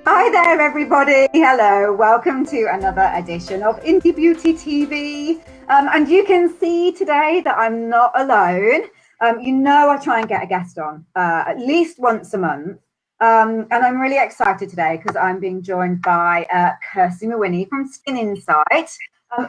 Hi there, everybody. Hello. Welcome to another edition of Indie Beauty TV. And you can see today that I'm not alone. I try and get a guest on at least once a month. And I'm really excited today because I'm being joined by Kirsty Mawhinney from Skin Insight,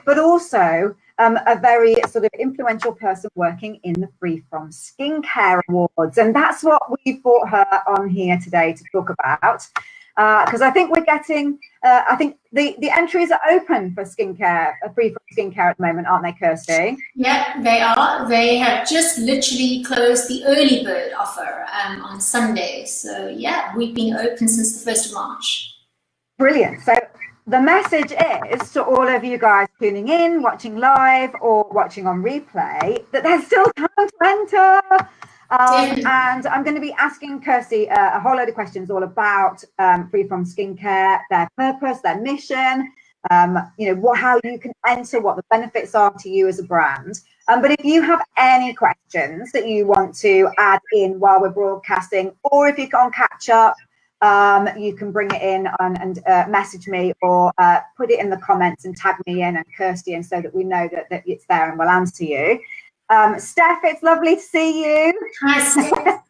but also a very sort of influential person working in the Free From Skincare Awards. And that's what we brought her on here today to talk about. Because I think we're getting, I think the entries are open for skincare, Free From Skincare at the moment, aren't they, Kirsty? Yeah, they are. They have just literally closed the early bird offer on Sunday. So yeah, we've been open since the 1st of March. Brilliant. So the message is to all of you guys tuning in, watching live or watching on replay, that there's still time to enter. And I'm going to be asking Kirsty a whole load of questions all about Free From Skincare, their purpose, their mission, how you can enter, what the benefits are to you as a brand. But if you have any questions that you want to add in while we're broadcasting, or if you can't catch up, you can bring it in and message me or put it in the comments and tag me in and Kirsty in so that we know that it's there and we'll answer you. Steph, it's lovely to see you. Hi, Steph.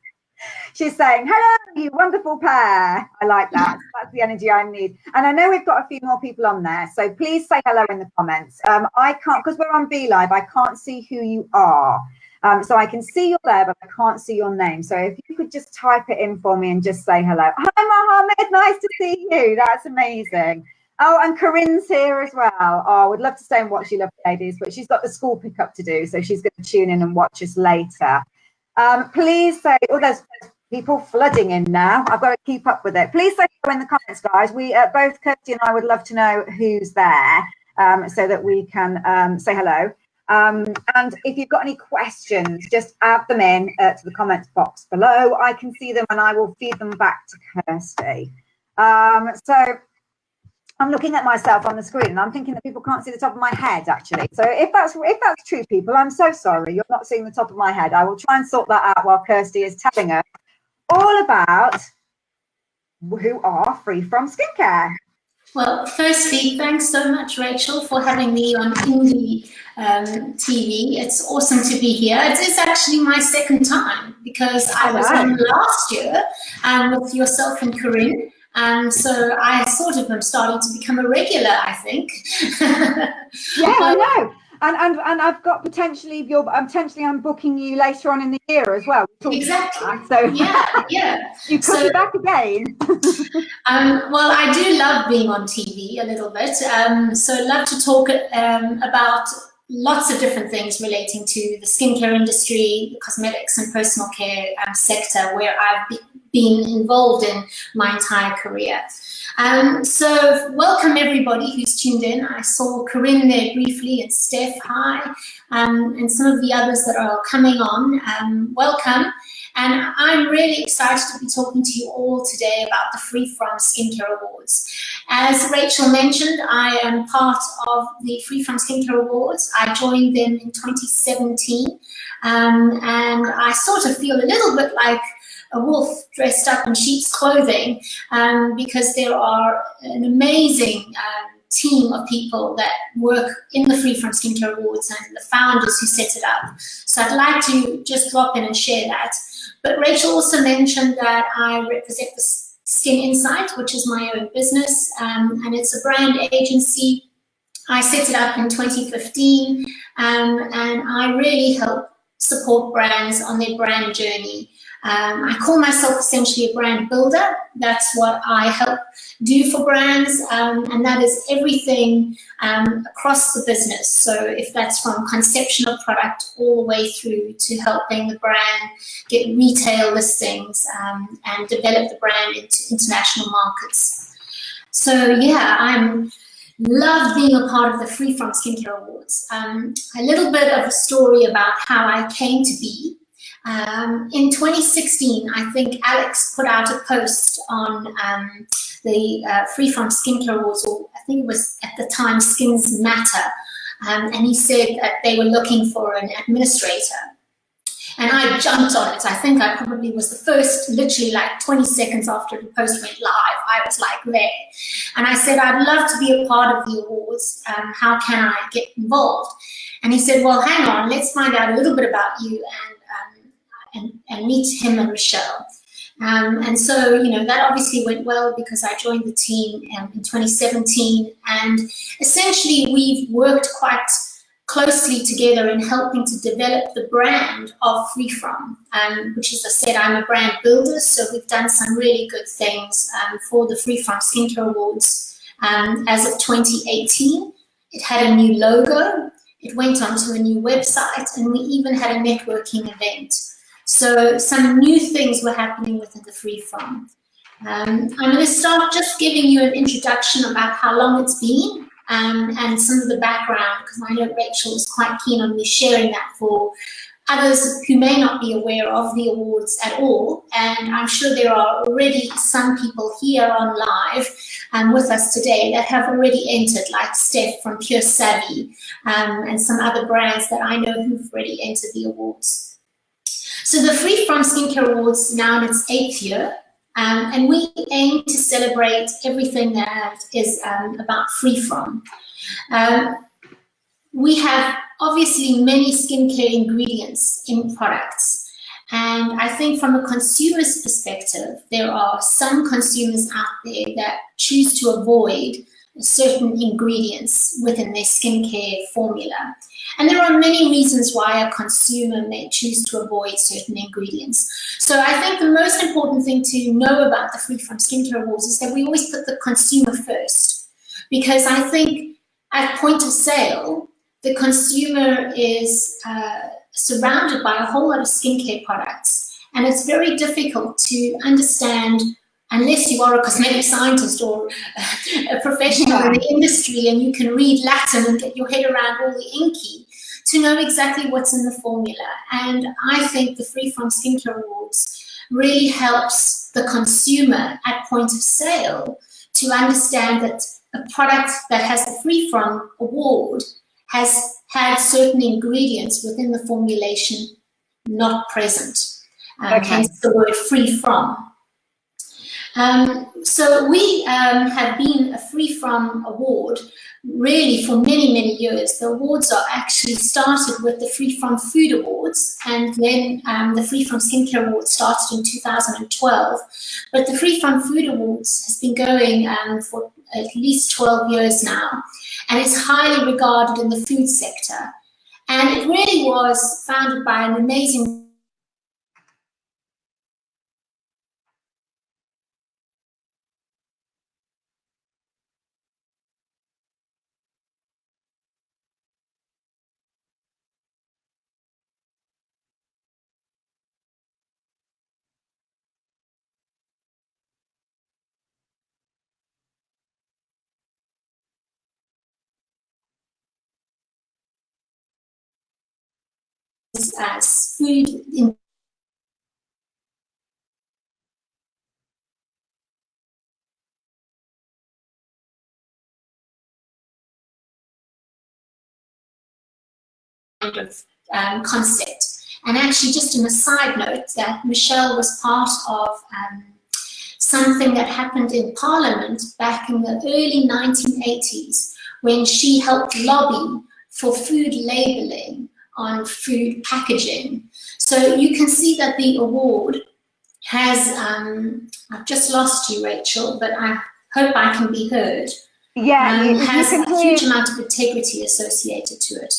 She's saying, hello, you wonderful pair. I like that. That's the energy I need. And I know we've got a few more people on there, so please say hello in the comments. I can't, because we're on BeLive, I can't see who you are. So I can see you're there, but I can't see your name. So if you could just type it in for me and just say hello. Hi, Mohammed, nice to see you. That's amazing. Oh, and Corinne's here as well. Oh, I would love to stay and watch you lovely ladies, but she's got the school pickup to do, so she's going to tune in and watch us later. Please say, there's people flooding in now. I've got to keep up with it. Please say in the comments, guys. We both Kirsty and I would love to know who's there so that we can say hello. And if you've got any questions, just add them in to the comments box below. I can see them and I will feed them back to Kirsty. So I'm looking at myself on the screen and I'm thinking that people can't see the top of my head, actually. So if that's true, people, I'm so sorry. You're not seeing the top of my head. I will try and sort that out while Kirsty is telling us all about who are Free From Skincare. Well, firstly, thanks so much, Rachel, for having me on Indie TV. It's awesome to be here. It is actually my second time because I was on last year with yourself and Corinne. So I sort of am starting to become a regular, I think. Yeah, I know. And I've got potentially I'm booking you later on in the year as well. Exactly. So yeah. You could be back again. Well, I do love being on TV a little bit. So I'd love to talk about lots of different things relating to the skincare industry, the cosmetics and personal care sector, where I've been involved in my entire career. So welcome everybody who's tuned in. I saw Corinne there briefly and Steph, hi, and some of the others that are coming on, welcome. And I'm really excited to be talking to you all today about the Free From Skincare Awards. As Rachel mentioned, I am part of the Free From Skincare Awards. I joined them in 2017, and I sort of feel a little bit like a wolf dressed up in sheep's clothing, because there are an amazing team of people that work in the Free From Skincare Awards and the founders who set it up. So I'd like to just drop in and share that. But Rachel also mentioned that I represent the Skin Insight, which is my own business, and it's a brand agency. I set it up in 2015, and I really help support brands on their brand journey. I call myself essentially a brand builder. That's what I help do for brands, and that is everything across the business. So if that's from conception of product all the way through to helping the brand get retail listings and develop the brand into international markets. So yeah, I love being a part of the Free From Skincare Awards. A little bit of a story about how I came to be. In 2016, I think Alex put out a post on the Free From Skincare Awards, or I think it was at the time Skins Matter, and he said that they were looking for an administrator. And I jumped on it. I think I probably was the first, literally like 20 seconds after the post went live, I was like there. And I said, I'd love to be a part of the awards. How can I get involved? And he said, well, hang on, let's find out a little bit about you and meet him and Michelle. And so, you know, that obviously went well because I joined the team in 2017. And essentially, we've worked quite closely together in helping to develop the brand of Free From, which, as I said, I'm a brand builder, so we've done some really good things for the Free From Skincare Awards. As of 2018, it had a new logo, it went onto a new website, and we even had a networking event. So some new things were happening within the Free From. I'm going to start just giving you an introduction about how long it's been. And some of the background, because I know Rachel is quite keen on me sharing that for others who may not be aware of the awards at all. And I'm sure there are already some people here on live with us today that have already entered, like Steph from Pure Savvy, and some other brands that I know who've already entered the awards. So the Free From Skincare Awards is now in its 8th year. And we aim to celebrate everything that is about Free From. We have obviously many skincare ingredients in products. And I think from a consumer's perspective, there are some consumers out there that choose to avoid certain ingredients within their skincare formula. And there are many reasons why a consumer may choose to avoid certain ingredients. So I think the most important thing to know about the Free From Skincare Awards is that we always put the consumer first. Because I think at point of sale, the consumer is surrounded by a whole lot of skincare products. And it's very difficult to understand, unless you are a cosmetic scientist or a professional in the industry and you can read Latin and get your head around all the inky, to know exactly what's in the formula. And I think the Free From Skincare Awards really helps the consumer at point of sale to understand that a product that has the Free From award has had certain ingredients within the formulation not present. Hence the word Free From. So we have been a Free From award really for many, many years. The awards are actually started with the Free From Food Awards, and then the Free From Skincare Awards started in 2012. But the Free From Food Awards has been going for at least 12 years now, and it's highly regarded in the food sector. And it really was founded by an amazing as food in kind of concept. And actually, just on a side note, that Michelle was part of something that happened in Parliament back in the early 1980s when she helped lobby for food labelling on food packaging. So you can see that the award has, I've just lost you, Rachel, but I hope I can be heard. Yeah, has a huge amount of integrity associated to it.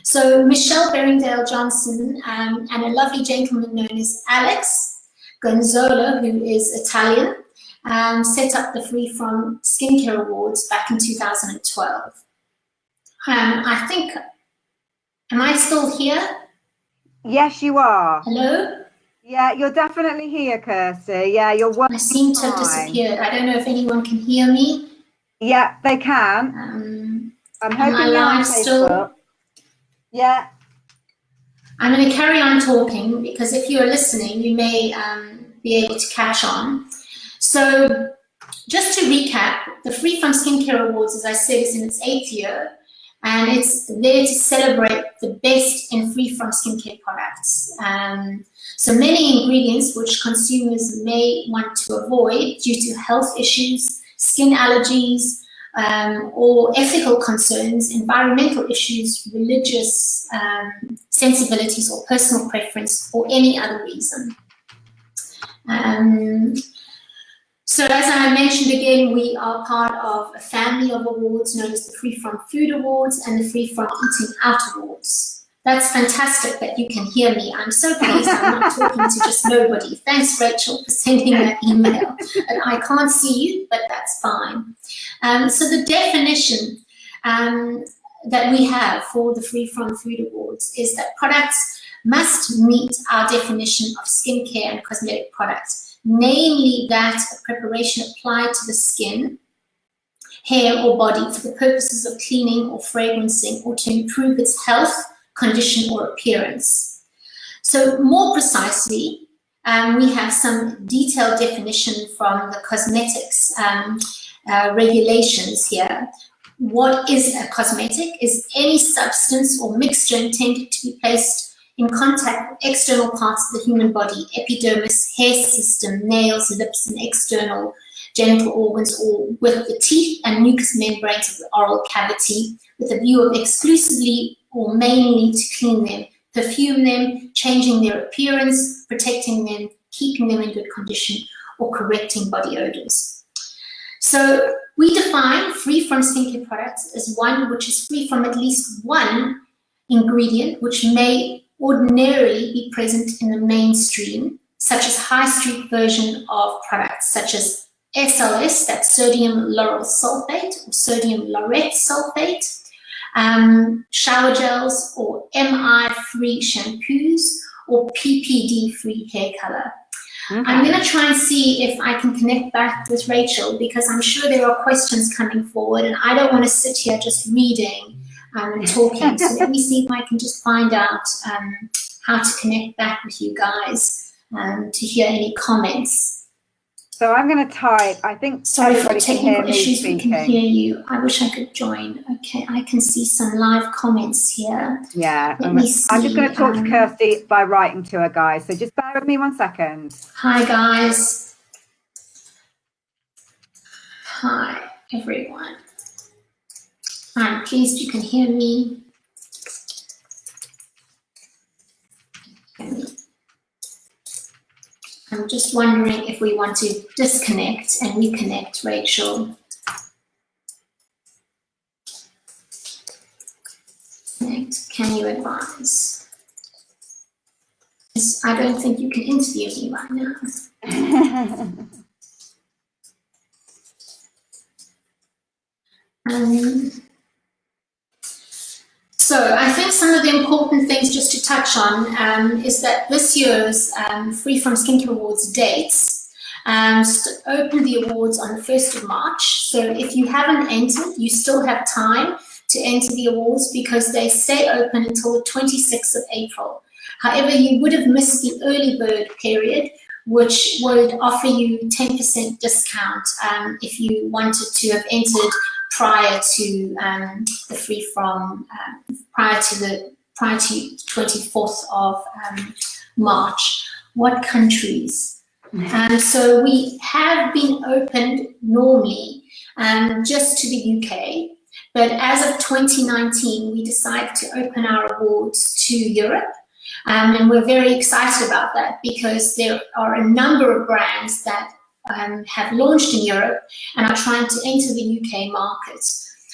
So Michelle Berriedale-Johnson and a lovely gentleman known as Alex Gonzola, who is Italian, set up the Free From Skincare Awards back in 2012. I think, am I still here? Yes, you are. Hello? Yeah, you're definitely here, Kirsty. Yeah, you're working. I seem to have disappeared. I don't know if anyone can hear me. Yeah, they can. I'm hoping you're on Facebook. Still? Yeah. I'm going to carry on talking because if you're listening, you may be able to catch on. So just to recap, the Free From Skincare Awards, as I said, is in its 8th year. and it's there to celebrate the best in free from skincare products. So many ingredients which consumers may want to avoid due to health issues, skin allergies, or ethical concerns, environmental issues, religious sensibilities, or personal preference, or any other reason. So as I mentioned again, we are part of a family of awards known as the Free From Food Awards and the Free From Eating Out Awards. That's fantastic that you can hear me. I'm so pleased I'm not talking to just nobody. Thanks, Rachel, for sending that email. And I can't see you, but that's fine. So the definition that we have for the Free From Food Awards is that products must meet our definition of skincare and cosmetic products, namely that a preparation applied to the skin, hair, or body for the purposes of cleaning or fragrancing or to improve its health, condition, or appearance. So more precisely, we have some detailed definition from the cosmetics regulations here. What is a cosmetic? Is any substance or mixture intended to be placed in contact with external parts of the human body, epidermis, hair system, nails, lips, and external genital organs, or with the teeth and mucous membranes of the oral cavity, with a view of exclusively or mainly to clean them, perfume them, changing their appearance, protecting them, keeping them in good condition, or correcting body odors. So we define free from skincare products as one which is free from at least one ingredient which may ordinarily be present in the mainstream, such as high street version of products such as SLS, that's sodium lauryl sulfate or sodium laureth sulfate, shower gels, or MI-free shampoos, or PPD-free hair color. Okay. I'm going to try and see if I can connect back with Rachel, because I'm sure there are questions coming forward, and I don't want to sit here just reading and talking. So let me see if I can just find out how to connect back with you guys to hear any comments. So I'm going to type, I think. Sorry for technical issues, we can hear you. I wish I could join. Okay, I can see some live comments here. Yeah, I'm just going to talk to Kirsty by writing to her, guys. So just bear with me 1 second. Hi, guys. Hi, everyone. I'm pleased you can hear me. I'm just wondering if we want to disconnect and reconnect, Rachel. Connect, can you advise? I don't think you can interview me right now. So I think some of the important things just to touch on is that this year's Free From Skincare Awards dates open the awards on the 1st of March. So if you haven't entered, you still have time to enter the awards because they stay open until the 26th of April. However, you would have missed the early bird period, which would offer you 10% discount if you wanted to have entered prior to the free from prior to the 24th of March. What countries? So we have been opened normally just to the UK, but as of 2019 we decided to open our awards to Europe, and we're very excited about that because there are a number of brands that have launched in Europe and are trying to enter the UK market.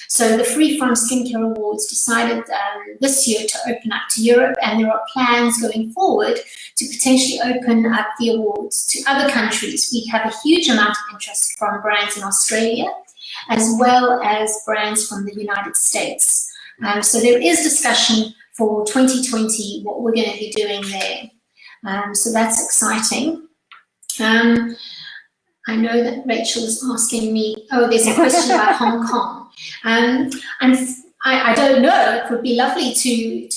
So the Free From Skincare Awards decided this year to open up to Europe, and there are plans going forward to potentially open up the awards to other countries. We have a huge amount of interest from brands in Australia, as well as brands from the United States. So there is discussion for 2020, what we're going to be doing there. So that's exciting. I know that Rachel is asking me, oh, there's a question about Hong Kong. And I don't know. It would be lovely to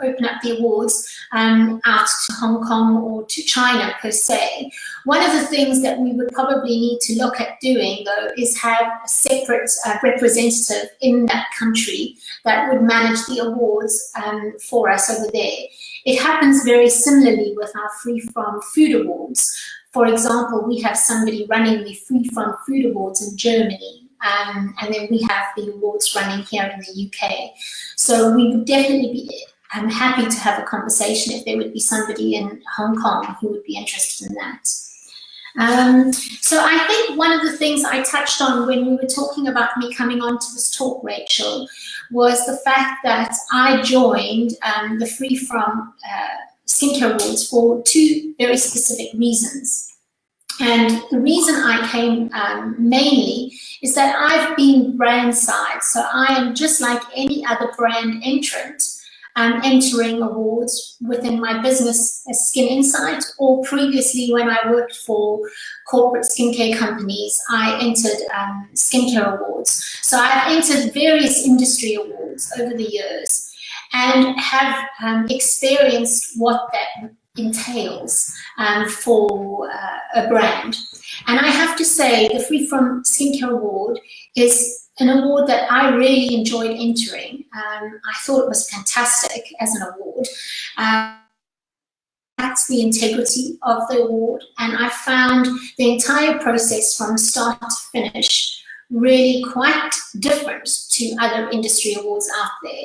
open up the awards out to Hong Kong or to China per se. One of the things that we would probably need to look at doing, though, is have a separate representative in that country that would manage the awards for us over there. It happens very similarly with our Free From Food Awards. For example, we have somebody running the Free From Food Awards in Germany. And then we have the awards running here in the UK. So we would definitely be happy to have a conversation if there would be somebody in Hong Kong who would be interested in that. So I think one of the things I touched on when we were talking about me coming onto this talk, Rachel, was the fact that I joined the Free From Skincare Awards for two very specific reasons. And the reason I came mainly is that I've been brand side, so I am just like any other brand entrant, entering awards within my business as Skin Insight, or previously when I worked for corporate skincare companies, I entered skincare awards. So I've entered various industry awards over the years and have experienced what that entails for a brand. And I have to say the Free From Skincare Award is an award that I really enjoyed entering. I thought it was fantastic as an award. That's the integrity of the award, and I found the entire process from start to finish really quite different to other industry awards out there.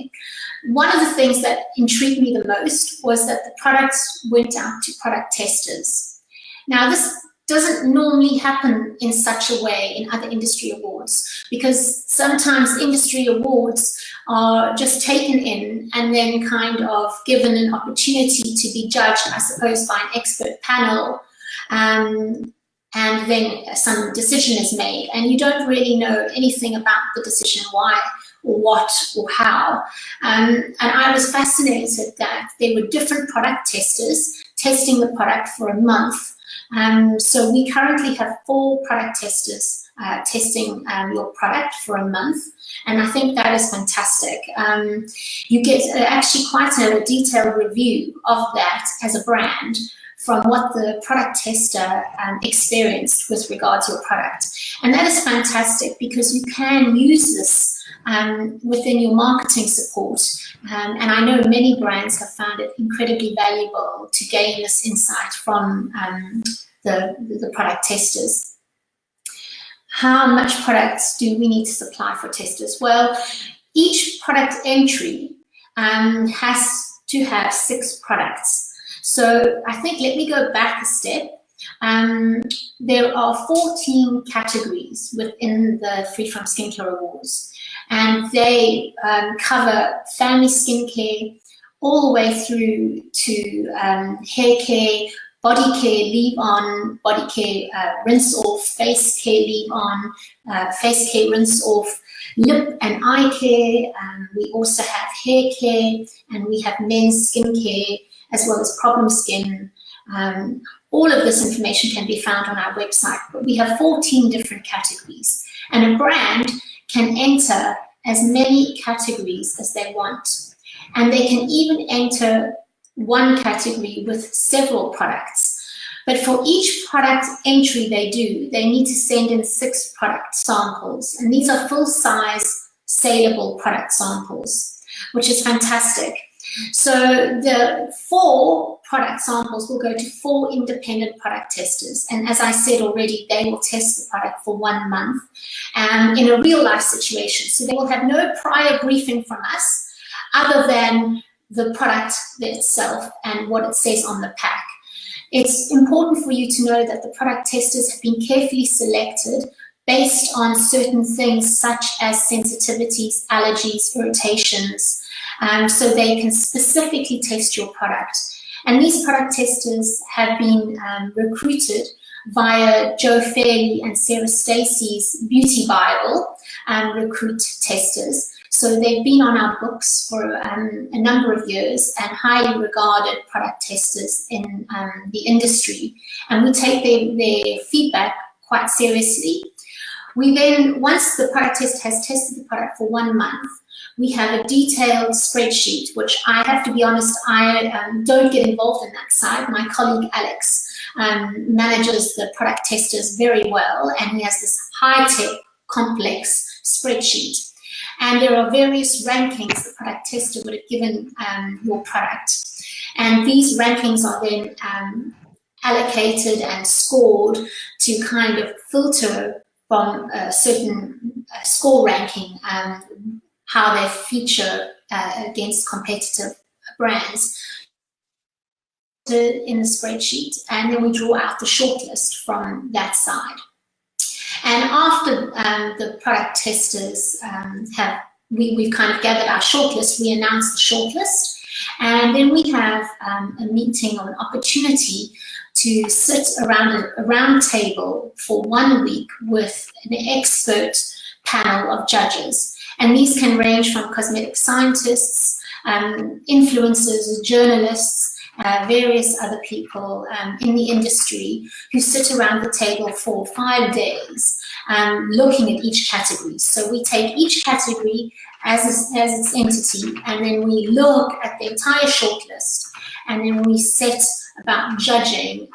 One of the things that intrigued me the most was that the products went out to product testers. Now, this doesn't normally happen in such a way in other industry awards, because sometimes industry awards are just taken in and then kind of given an opportunity to be judged, I suppose, by an expert panel, and then some decision is made, and you don't really know anything about the decision, why or what or how. And I was fascinated that there were different product testers testing the product for a month. So we currently have 4 product testers testing your product for a month, and I think that is fantastic. You get actually quite a detailed review of that as a brand from what the product tester experienced with regard to your product. And that is fantastic because you can use this within your marketing support. And I know many brands have found it incredibly valuable to gain this insight from the product testers. How much products do we need to supply for testers? Well, each product entry has to have 6 products. So I think, let me go back a step. There are 14 categories within the Free From Skincare Awards, and they cover family skincare all the way through to hair care, body care, leave-on, body care, rinse-off, face care, leave-on, face care, rinse-off, lip and eye care. We also have hair care, and we have men's skin care, as well as problem skin. All of this information can be found on our website, but we have 14 different categories, and a brand can enter as many categories as they want, and they can even enter one category with several products. But for each product entry they do, they need to send in 6 product samples, and these are full-size saleable product samples, which is fantastic. So the 4 product samples will go to 4 independent product testers, and as I said already, they will test the product for 1 month in a real life situation. So they will have no prior briefing from us other than the product itself and what it says on the pack. It's important for you to know that the product testers have been carefully selected based on certain things such as sensitivities, allergies, irritations, so they can specifically test your product. And these product testers have been recruited via Joe Fairley and Sarah Stacey's Beauty Bible recruit testers. So they've been on our books for a number of years and highly regarded product testers in the industry. And we take their feedback quite seriously. We then, once the product tester has tested the product for 1 month, we have a detailed spreadsheet, which I have to be honest, I don't get involved in that side. My colleague Alex manages the product testers very well, and he has this high-tech, complex spreadsheet. And there are various rankings the product tester would have given your product. And these rankings are then allocated and scored to kind of filter from a certain score ranking how they feature against competitive brands in the spreadsheet, and then we draw out the shortlist from that side. And after the product testers we've kind of gathered our shortlist, we announce the shortlist, and then we have a meeting or an opportunity to sit around a round table for 1 week with an expert panel of judges. And these can range from cosmetic scientists, influencers, journalists, various other people in the industry who sit around the table for 5 days looking at each category. So we take each category as its entity, and then we look at the entire shortlist, and then we set about judging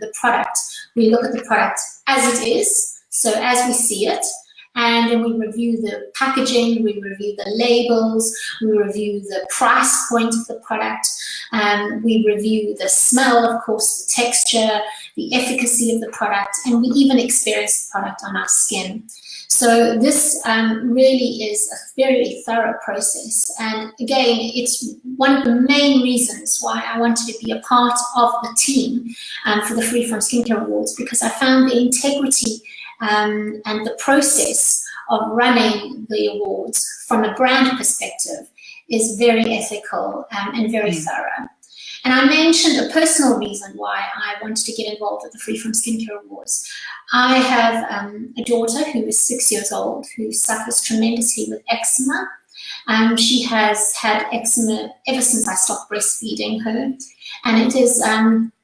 the product. We look at the product as it is, so as we see it, and then we review the packaging, we review the labels, we review the price point of the product, we review the smell, of course, the texture, the efficacy of the product, and we even experience the product on our skin. So this really is a very thorough process. And again, it's one of the main reasons why I wanted to be a part of the team for the Free From Skincare Awards, because I found the integrity and the process of running the awards from a brand perspective is very ethical and very thorough. And I mentioned a personal reason why I wanted to get involved with the Free From Skincare Awards. I have a daughter who is 6 years old who suffers tremendously with eczema. She has had eczema ever since I stopped breastfeeding her, and it is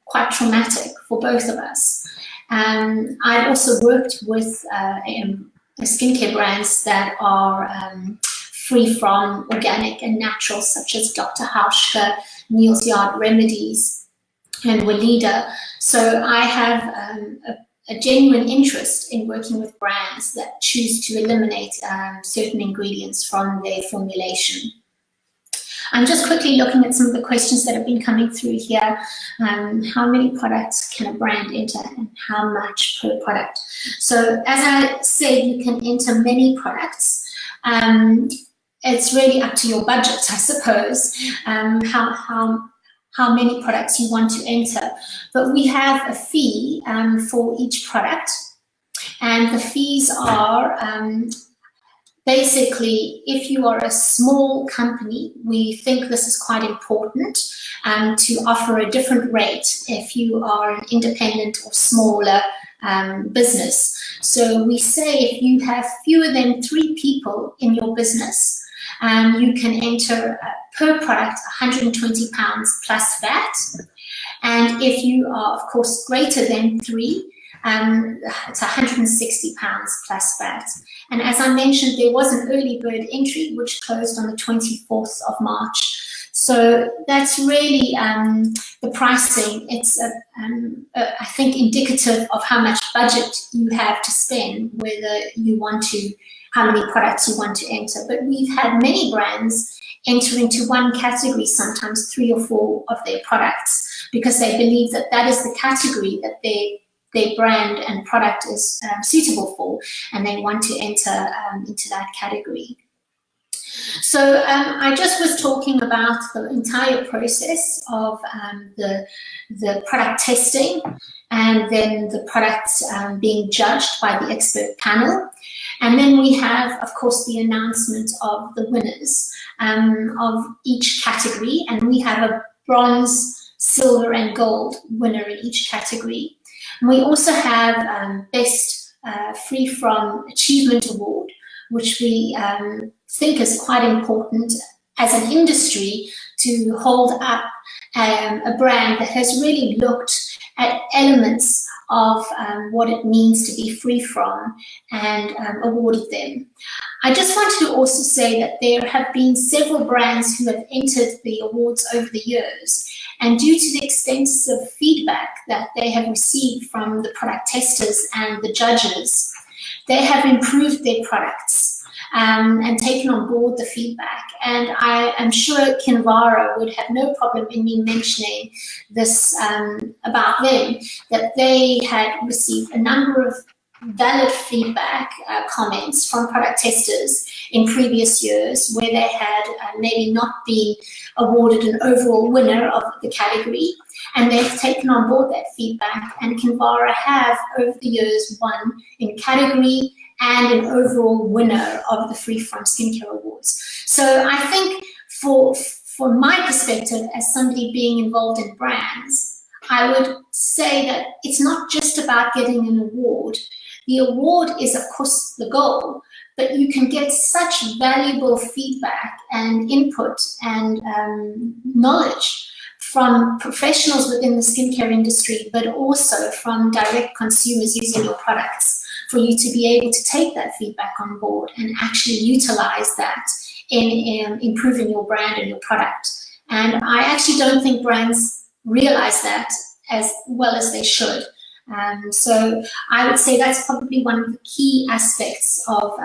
quite traumatic for both of us. I've also worked with skincare brands that are free from organic and natural, such as Dr. Hauschka, Neal's Yard Remedies, and Weleda. So I have a genuine interest in working with brands that choose to eliminate certain ingredients from their formulation. I'm just quickly looking at some of the questions that have been coming through here. How many products can a brand enter and how much per product? So as I said, you can enter many products. It's really up to your budget, I suppose, how many products you want to enter. But we have a fee for each product, and the fees are basically, if you are a small company, we think this is quite important to offer a different rate if you are an independent or smaller business. So we say if you have fewer than 3 people in your business, you can enter per product £120 plus VAT. And if you are, of course, greater than 3, it's £160 plus VAT. And as I mentioned, there was an early bird entry which closed on the 24th of March. So that's really the pricing. It's, I think, indicative of how much budget you have to spend, whether you want to, how many products you want to enter. But we've had many brands enter into one category, sometimes 3 or 4 of their products, because they believe that that is the category that their brand and product is suitable for, and they want to enter into that category. So I just was talking about the entire process of the product testing, and then the products being judged by the expert panel. And then we have, of course, the announcement of the winners of each category, and we have a bronze, silver, and gold winner in each category. And we also have Best Free From Achievement Award, which we think is quite important as an industry to hold up a brand that has really looked elements of what it means to be free from, and awarded them. I just wanted to also say that there have been several brands who have entered the awards over the years, and due to the extensive feedback that they have received from the product testers and the judges, they have improved their products and taken on board the feedback. And I am sure Kinvara would have no problem in me mentioning this about them, that they had received a number of valid feedback comments from product testers in previous years where they had maybe not been awarded an overall winner of the category, and they've taken on board that feedback, and Kinvara have over the years won in category and an overall winner of the Free From Skincare Awards. So I think from my perspective as somebody being involved in brands, I would say that it's not just about getting an award. The award is, of course, the goal, but you can get such valuable feedback and input and knowledge from professionals within the skincare industry, but also from direct consumers using your products, for you to be able to take that feedback on board and actually utilize that in improving your brand and your product. And I actually don't think brands realize that as well as they should. So I would say that's probably one of the key aspects of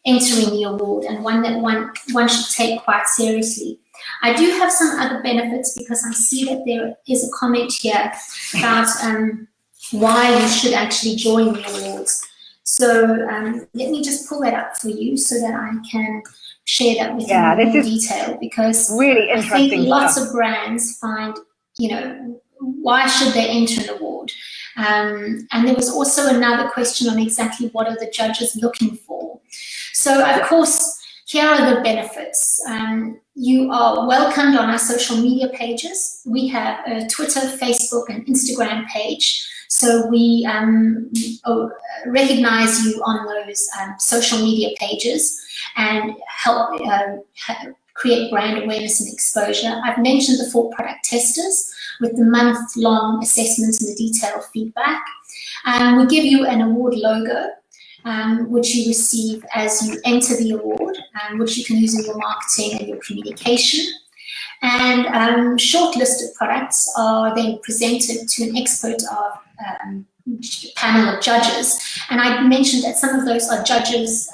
entering the award, and one that one should take quite seriously. I do have some other benefits, because I see that there is a comment here about why you should actually join the awards. So let me just pull that up for you so that I can share that with you in more detail, because really interesting I think lots of brands find, why should they enter an award? And there was also another question on exactly what are the judges looking for. So, of course, here are the benefits. You are welcomed on our social media pages. We have a Twitter, Facebook, and Instagram page. So we recognize you on those social media pages and help create brand awareness and exposure. I've mentioned the 4 product testers with the month-long assessments and the detailed feedback. We give you an award logo, which you receive as you enter the award, which you can use in your marketing and your communication. And shortlisted products are then presented to an expert of panel of judges. And I mentioned that some of those are judges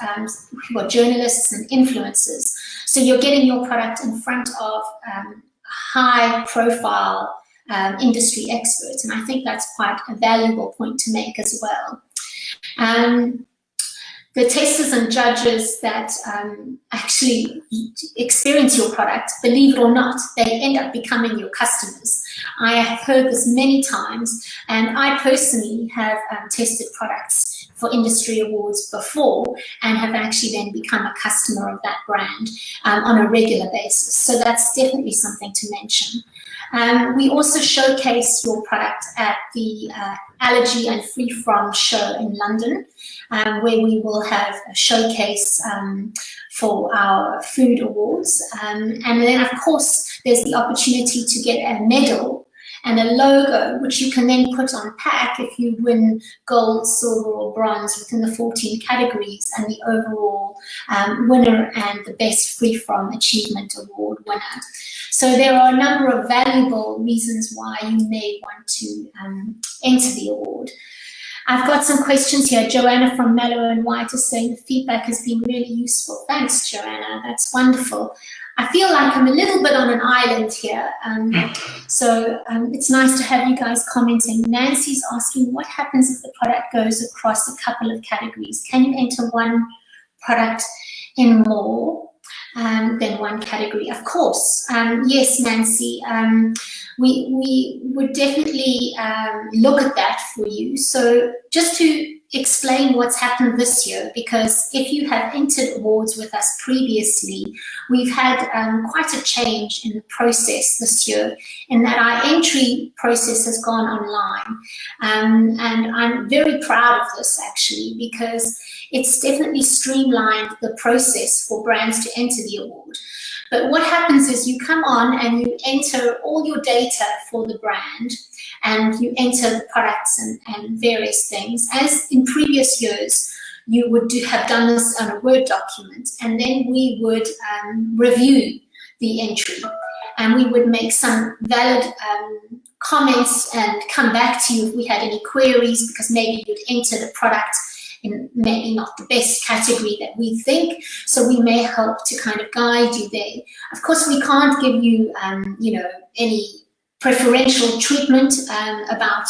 who are journalists and influencers. So you're getting your product in front of high-profile industry experts, and I think that's quite a valuable point to make as well. The testers and judges that actually experience your product, believe it or not, they end up becoming your customers. I have heard this many times, and I personally have tested products for industry awards before and have actually then become a customer of that brand on a regular basis. So that's definitely something to mention. We also showcase your product at the Allergy and Free From show in London, where we will have a showcase for our food awards. And then, of course, there's the opportunity to get a medal and a logo, which you can then put on pack if you win gold, silver, or bronze within the 14 categories, and the overall winner and the Best Free From Achievement Award winner. So there are a number of valuable reasons why you may want to enter the award. I've got some questions here. Joanna from Mallow and White is saying the feedback has been really useful. Thanks, Joanna. That's wonderful. I feel like I'm a little bit on an island here. So it's nice to have you guys commenting. Nancy's asking, what happens if the product goes across a couple of categories? Can you enter one product in more than one category? Of course. Yes, Nancy. We would definitely look at that for you. So just to explain what's happened this year, because if you have entered awards with us previously, we've had quite a change in the process this year, in that our entry process has gone online. And I'm very proud of this, actually, because it's definitely streamlined the process for brands to enter the award. But what happens is you come on and you enter all your data for the brand, and you enter the products and various things. As in previous years, you would have done this on a Word document, and then we would review the entry, and we would make some valid comments and come back to you if we had any queries, because maybe you'd entered a product in maybe not the best category that we think, so we may help to kind of guide you there. Of course, we can't give you, you know, any preferential treatment about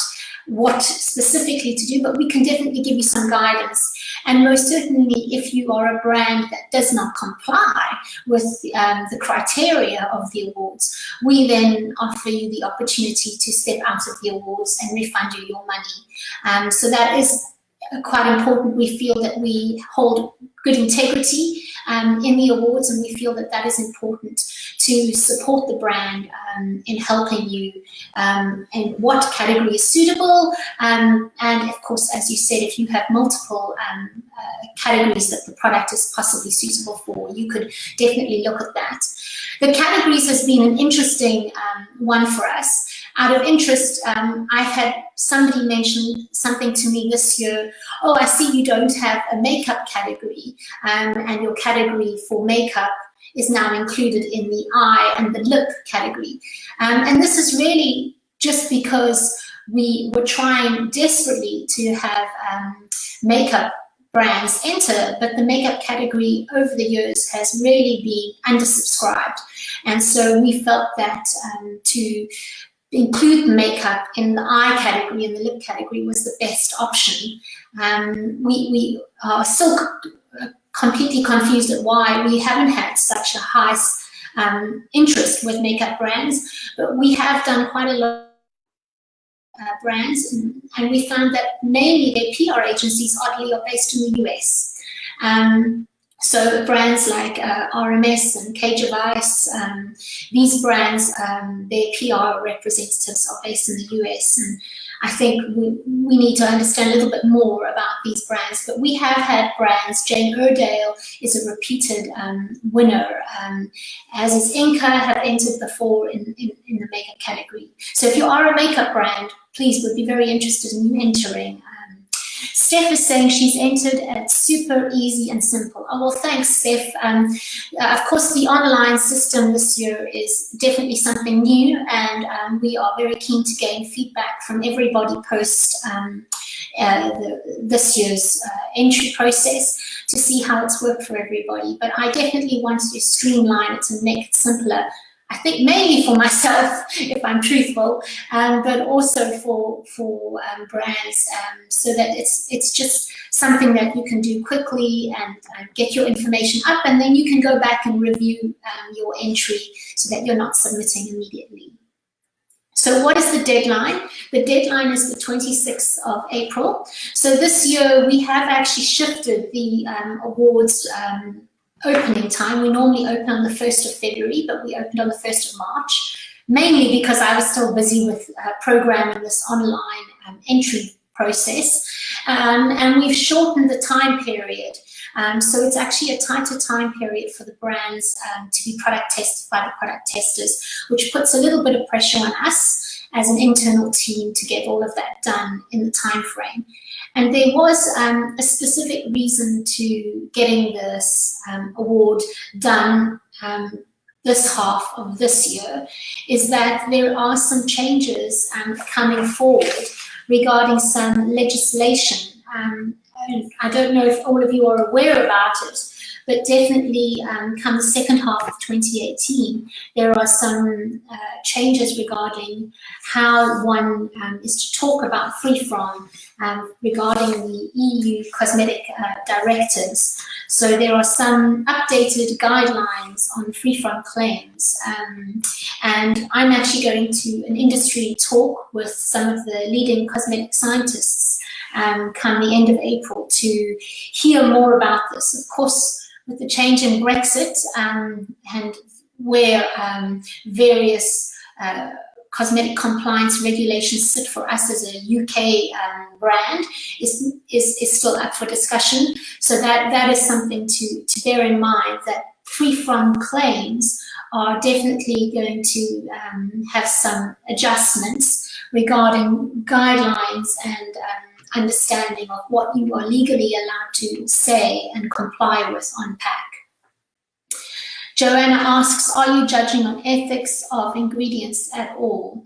what specifically to do, but we can definitely give you some guidance. And most certainly, if you are a brand that does not comply with the criteria of the awards, we then offer you the opportunity to step out of the awards and refund you your money. So that is quite important. We feel that we hold good integrity in the awards, and we feel that that is important to support the brand in helping you in what category is suitable. And of course, as you said, if you have multiple categories that the product is possibly suitable for, you could definitely look at that. The categories has been an interesting one for us. Out of interest, I've had somebody mention something to me this year. Oh, I see you don't have a makeup category, and your category for makeup is now included in the eye and the lip category. And this is really just because we were trying desperately to have makeup brands enter, but the makeup category over the years has really been undersubscribed. And so we felt that to include makeup in the eye category and the lip category was the best option. We are still completely confused at why we haven't had such a high interest with makeup brands, but we have done quite a lot of brands, and we found that mainly their PR agencies, oddly, are based in the US. So brands like RMS and Cage of Ice, these brands, their PR representatives are based in the US, and I think we need to understand a little bit more about these brands. But we have had brands. Jane Iredale is a repeated winner, as is Inca, have entered before in the makeup category. So if you are a makeup brand, please, would be very interested in you entering. Steph is saying she's entered at super easy and simple. Oh, well, thanks, Steph. Of course, the online system this year is definitely something new, and we are very keen to gain feedback from everybody post this year's entry process to see how it's worked for everybody. But I definitely want to streamline it and make it simpler. I think mainly for myself, if I'm truthful, but also for brands, so that it's just something that you can do quickly and get your information up, and then you can go back and review your entry so that you're not submitting immediately. So what is the deadline? The deadline is the 26th of April. So this year we have actually shifted the awards opening time. We normally open on the 1st of February, but we opened on the 1st of March, mainly because I was still busy with programming this online entry process. And we've shortened the time period. So it's actually a tighter time period for the brands to be product tested by the product testers, which puts a little bit of pressure on us as an internal team to get all of that done in the time frame. And there was a specific reason to getting this award done this half of this year, is that there are some changes coming forward regarding some legislation. And I don't know if all of you are aware about it, but definitely come the second half of 2018, there are some changes regarding how one is to talk about free-from regarding the EU cosmetic directives. So there are some updated guidelines on free-from claims. And I'm actually going to an industry talk with some of the leading cosmetic scientists come the end of April to hear more about this. Of course, with the change in Brexit and where various cosmetic compliance regulations sit for us as a UK brand is still up for discussion. So that is something to bear in mind, that free from claims are definitely going to have some adjustments regarding guidelines and understanding of what you are legally allowed to say and comply with on pack. Joanna asks, are you judging on ethics of ingredients at all?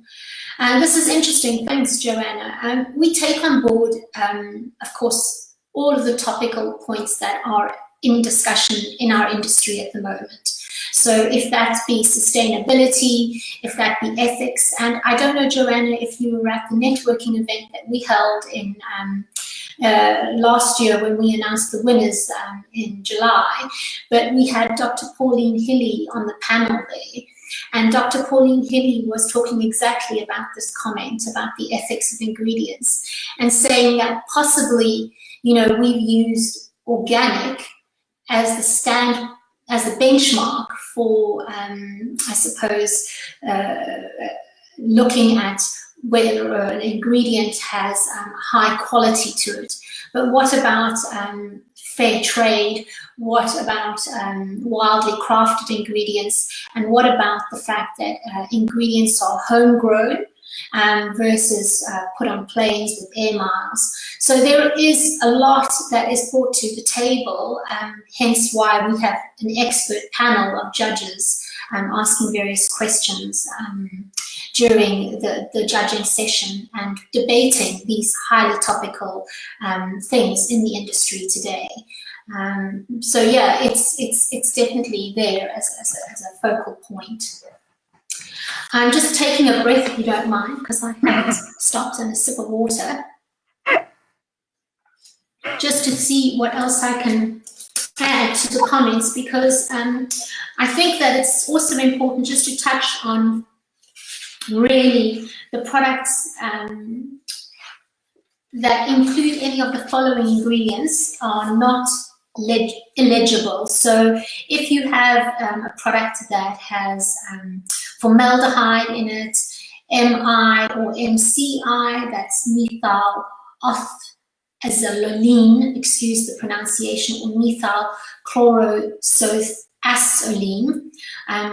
And this is interesting. Thanks, Joanna. We take on board, of course, all of the topical points that are in discussion in our industry at the moment. So if that be sustainability, if that be ethics, and I don't know, Joanna, if you were at the networking event that we held in last year when we announced the winners in July, but we had Dr. Pauline Hilly on the panel there. And Dr. Pauline Hilly was talking exactly about this comment about the ethics of ingredients and saying that possibly, you know, we've used organic as the benchmark for, I suppose, looking at whether an ingredient has high quality to it. But what about fair trade? What about wildly crafted ingredients? And what about the fact that ingredients are homegrown versus put on planes with air miles? So there is a lot that is brought to the table, hence why we have an expert panel of judges asking various questions during the judging session and debating these highly topical things in the industry today. So yeah, it's definitely there as a focal point. I'm just taking a breath, if you don't mind, because I haven't stopped and a sip of water, just to see what else I can add to the comments, because I think that it's also important just to touch on really the products that include any of the following ingredients are not illegible. So if you have a product that has formaldehyde in it, MI or MCI, that's methyl azoline, excuse the pronunciation, or methyl chloroacetyl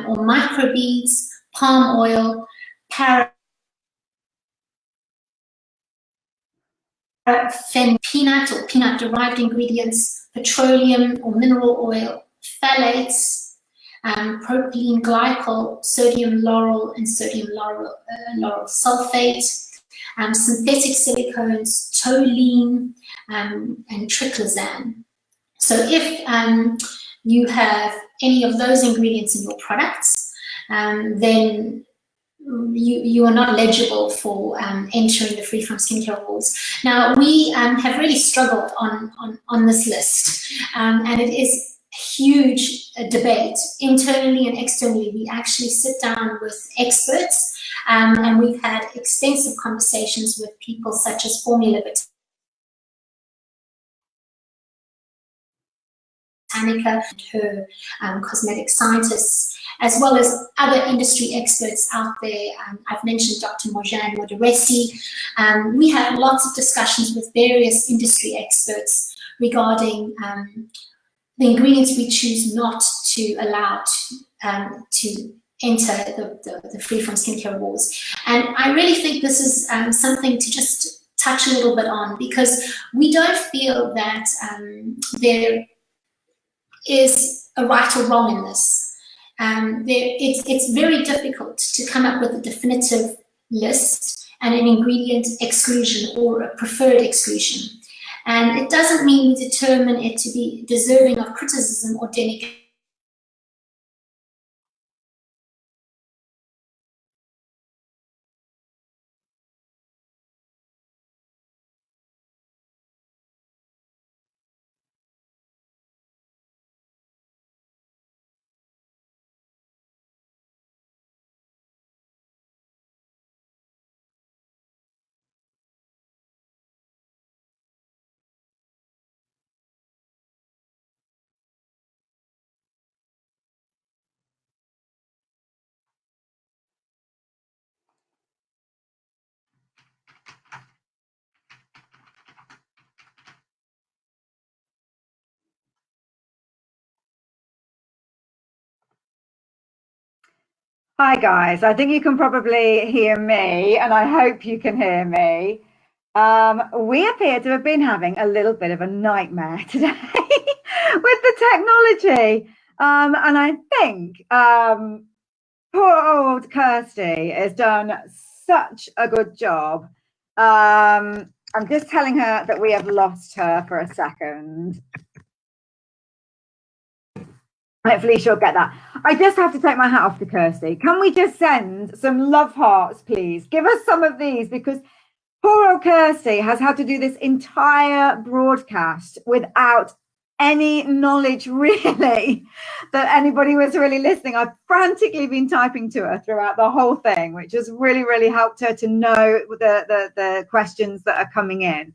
or microbeads, palm oil, paraffin, peanut or peanut-derived ingredients, petroleum or mineral oil, phthalates, propylene glycol, sodium lauryl and sodium lauryl sulfate, synthetic silicones, toluene, and triclosan. So if you have any of those ingredients in your products, then you are not eligible for entering the Free From Skincare Awards. Now, we have really struggled on this list, and it is a huge debate internally and externally. We actually sit down with experts, and we've had extensive conversations with people such as Formula Botanica and her cosmetic scientists, as well as other industry experts out there. I've mentioned Dr. Marjane Moderesi. We have lots of discussions with various industry experts regarding the ingredients we choose not to allow to enter the Free From Skincare Awards. And I really think this is something to just touch a little bit on, because we don't feel that there is a right or wrong in this. It's very difficult to come up with a definitive list and an ingredient exclusion or a preferred exclusion. And it doesn't mean we determine it to be deserving of criticism or denigration. Hi guys, I think you can probably hear me, and I hope you can hear me. We appear to have been having a little bit of a nightmare today with the technology. And I think poor old Kirsty has done such a good job. I'm just telling her that we have lost her for a second. Hopefully she'll get that. I just have to take my hat off to Kirsty. Can we just send some love hearts, please? Give us some of these, because poor old Kirsty has had to do this entire broadcast without any knowledge, really, that anybody was really listening. I've frantically been typing to her throughout the whole thing, which has really, really helped her to know the questions that are coming in.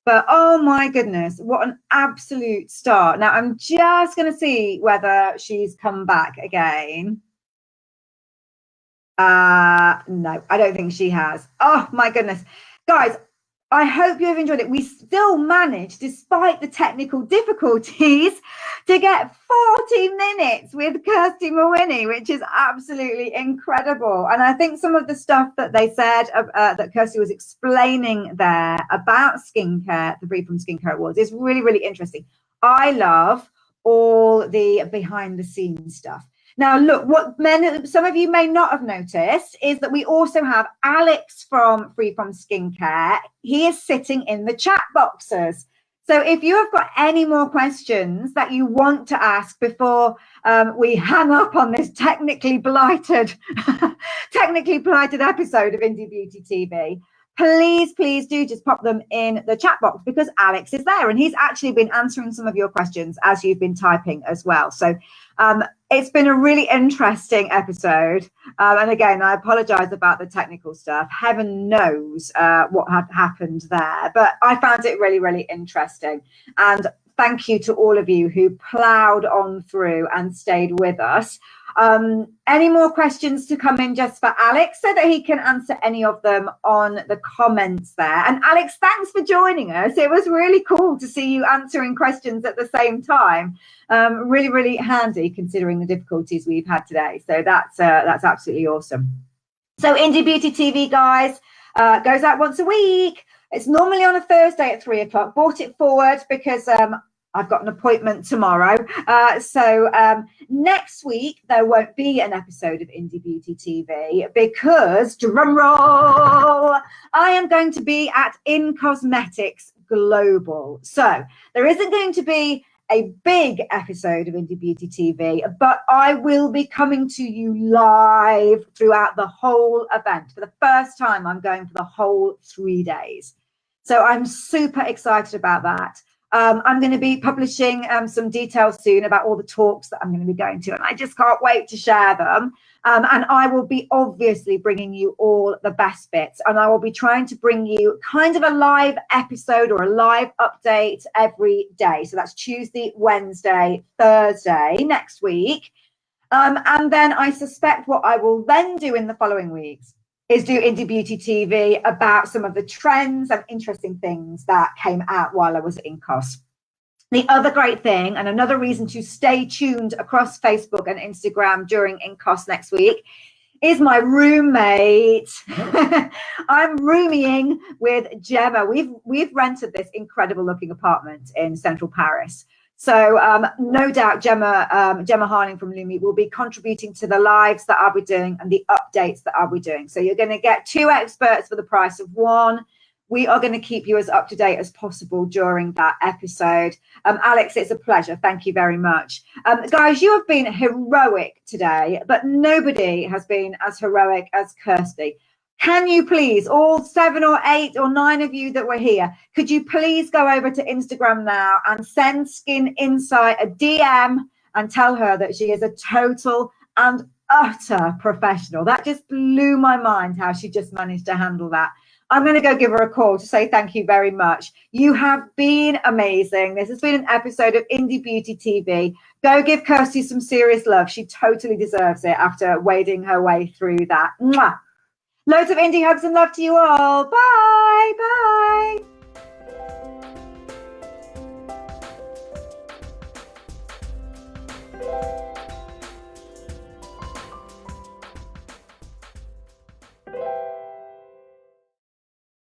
But oh my goodness, what an absolute start. Now I'm just going to see whether she's come back again. No, I don't think she has. Oh my goodness. Guys, I hope you have enjoyed it. We still managed, despite the technical difficulties, to get 40 minutes with Kirsty Mawhinney, which is absolutely incredible. And I think some of the stuff that they said, that Kirsty was explaining there about skincare, the Free From Skincare Awards, is really, really interesting. I love all the behind the scenes stuff. Now, look, what some of you may not have noticed is that we also have Alex from Free From Skincare. He is sitting in the chat boxes. So if you have got any more questions that you want to ask before we hang up on this technically blighted episode of Indie Beauty TV, please do just pop them in the chat box, because Alex is there and he's actually been answering some of your questions as you've been typing as well. So it's been a really interesting episode. And again, I apologize about the technical stuff. Heaven knows what had happened there. But I found it really, really interesting. And thank you to all of you who plowed on through and stayed with us. Any more questions to come in just for Alex so that he can answer any of them on the comments there. And Alex, thanks for joining us. It was really cool to see you answering questions at the same time. Really, really handy considering the difficulties we've had today. So that's absolutely awesome. So Indie Beauty TV, guys, goes out once a week. It's normally on a Thursday at 3 o'clock. Brought it forward because I've got an appointment tomorrow. So next week, there won't be an episode of Indie Beauty TV because, drum roll, I am going to be at In Cosmetics Global. So there isn't going to be a big episode of Indie Beauty TV, but I will be coming to you live throughout the whole event. For the first time, I'm going for the whole 3 days. So I'm super excited about that. I'm going to be publishing some details soon about all the talks that I'm going to be going to, and I just can't wait to share them. And I will be obviously bringing you all the best bits, and I will be trying to bring you kind of a live episode or a live update every day. So that's Tuesday, Wednesday, Thursday next week. And then I suspect what I will then do in the following weeks is do Indie Beauty TV about some of the trends and interesting things that came out while I was in COS. The other great thing, and another reason to stay tuned across Facebook and Instagram during InCos next week, is my roommate. I'm rooming with Gemma. We've rented this incredible looking apartment in central Paris. So no doubt Gemma Harning from Lumi will be contributing to the lives that I'll be doing and the updates that I'll be doing. So you're going to get 2 experts for the price of 1. We are going to keep you as up to date as possible during that episode. Alex, it's a pleasure. Thank you very much. Guys, you have been heroic today, but nobody has been as heroic as Kirsty. Can you please, all 7 or 8 or 9 of you that were here, could you please go over to Instagram now and send Skin Insight a DM and tell her that she is a total and utter professional? That just blew my mind how she just managed to handle that. I'm going to go give her a call to say thank you very much. You have been amazing. This has been an episode of Indie Beauty TV. Go give Kirsty some serious love. She totally deserves it after wading her way through that. Mwah. Loads of indie hugs and love to you all. Bye. Bye.